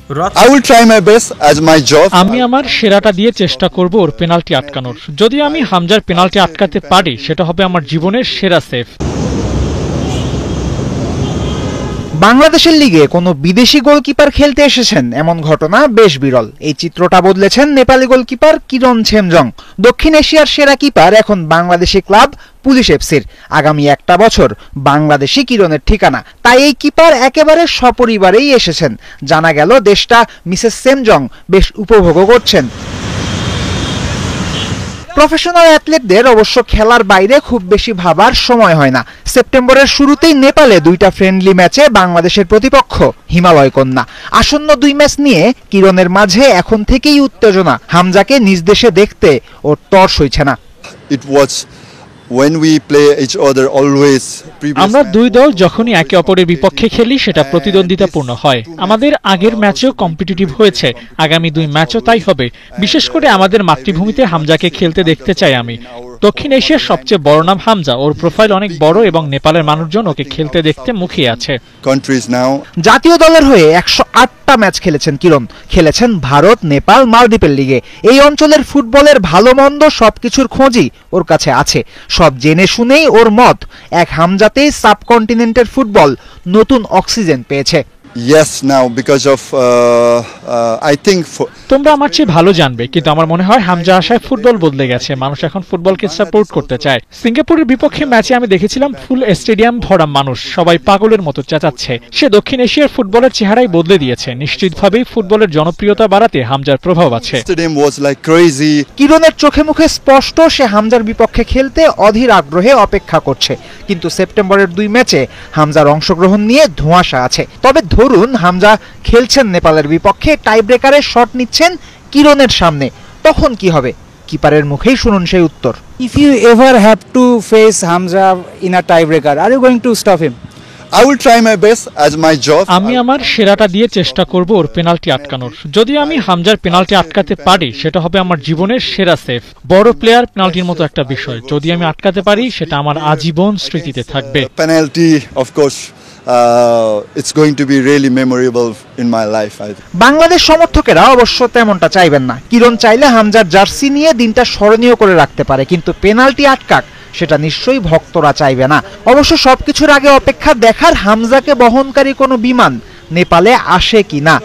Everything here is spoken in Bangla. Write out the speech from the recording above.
I will try my best as my job. আমি আমার সেরাটা দিয়ে চেষ্টা করব ওর পেনাল্টি আটকানোর। যদি আমি হামজার পেনাল্টি আটকাতে পারি সেটা হবে আমার জীবনের সেরা সেভ। বাংলাদেশের লিগে কোনো বিদেশি গোলকিপার খেলতে এসেছেন এমন ঘটনা বেশ বিরল। এই চিত্রটা বদলেছেন নেপালি গোলকিপার কিরণ ছেমজং। দক্ষিণ এশিয়ার সেরা কিপার এখন বাংলাদেশি ক্লাব পুলিশ এফসির। আগামী একটা বছর বাংলাদেশি কিরণের ঠিকানা। তাই এই কিপার একেবারে সপরিবারেই এসেছেন। জানা গেল দেশটা মিসেস সেমজং বেশ উপভোগও করছেন। প্রফেশনাল অ্যাথলেটদের অবশ্য খেলার বাইরে খুব বেশি ভাবার সময় হয় না। সেপ্টেম্বরের শুরুতেই নেপালে 2টা ফ্রেন্ডলি ম্যাচে বাংলাদেশের প্রতিপক্ষ হিমালয় কন্যা। আসন্ন 2 ম্যাচ নিয়ে কিরণের মাঝে এখন থেকেই উত্তেজনা। হামজাকে নিজ দেশে দেখতে ওর তর সইছে না। আমরা দুই দল যখনই একে অপরের বিপক্ষে খেলি সেটা প্রতিদ্বন্দ্বিতাপূর্ণ হয়। আমাদের আগের ম্যাচেও কম্পিটিটিভ হয়েছে, আগামী 2 ম্যাচও তাই হবে। বিশেষ করে আমাদের মাতৃভূমিতে হামজাকে খেলতে দেখতে চাই আমি। দক্ষিণ এশিয়ার সবচেয়ে বড় নাম হামজা, ওর প্রোফাইল অনেক বড় এবং নেপালের মানুষজন ওকে খেলতে দেখতে মুখিয়ে আছে। জাতীয় দলের হয়ে 108টা ম্যাচ খেলেছেন কিরণ। খেলেছেন ভারত, নেপাল, মালদ্বীপের লিগে। এই অঞ্চলের ফুটবলের ভালো মন্দ সবকিছুর খোঁজই ওর কাছে আছে। সব জেনে শুনেই ওর মত, এক হামজাতেই সাবকন্টিনেন্টের ফুটবল নতুন অক্সিজেন পেয়েছে। তোমরা আমার চেয়ে ভালো জানবে, কিন্তু আমার মনে হয় হামজা আসায় ফুটবল বদলে গেছে। মানুষ এখন ফুটবলকে সাপোর্ট করতে চায়। সিঙ্গাপুরের বিপক্ষে ম্যাচে আমি দেখেছিলাম ফুল স্টেডিয়াম ভরা মানুষ, সবাই পাগলের মতো চেঁচাচ্ছে। সে দক্ষিণ এশিয়ার ফুটবলের চেহারাই বদলে দিয়েছে। নিশ্চিতভাবেই ফুটবলের জনপ্রিয়তা বাড়াতে হামজার প্রভাব আছে। কিরণের চোখে মুখে স্পষ্ট সে হামজার বিপক্ষে খেলতে অধীর আগ্রহে অপেক্ষা করছে। কিন্তু সেপ্টেম্বরের 2 ম্যাচে হামজার অংশগ্রহণ নিয়ে ধোঁয়াশা আছে। তবে ধরুন হামজা খেলছেন নেপালের বিপক্ষে, টাই ব্রেকারে শট নিচ্ছেন কিরণের সামনে, তখন কি হবে? কিপারের মুখেই শুনুন সেই উত্তর। If you ever have to face Hamza in a tiebreaker, are you going to stop him? I will try my best as my job. আমি আমার সেরাটা দিয়ে চেষ্টা করব ওর পেনাল্টি আটকানোর। যদি আমি হামজার পেনাল্টি আটকাতে পারি সেটা হবে আমার জীবনের সেরা সেভ। বড় প্লেয়ার পেনাল্টির মতো একটা বিষয়, যদি আমি আটকাতে পারি সেটা আমার আজীবন স্মৃতিতে থাকবে। Penalty, of course. It's going to be really memorable in my life. Bangladesh সমর্থকেরা অবশ্য তেমনটা চাইবেন না। কিরণ চাইলে হামজার জার্সি নিয়ে দিনটা স্মরণীয় করে রাখতে পারে, কিন্তু পেনাল্টি আটকাক সেটা নিশ্চয়ই ভক্তরা চাইবে না। অবশ্য সবকিছুর আগে অপেক্ষা দেখার হামজাকে বহনকারী কোনো বিমান নেপালে আসে কিনা।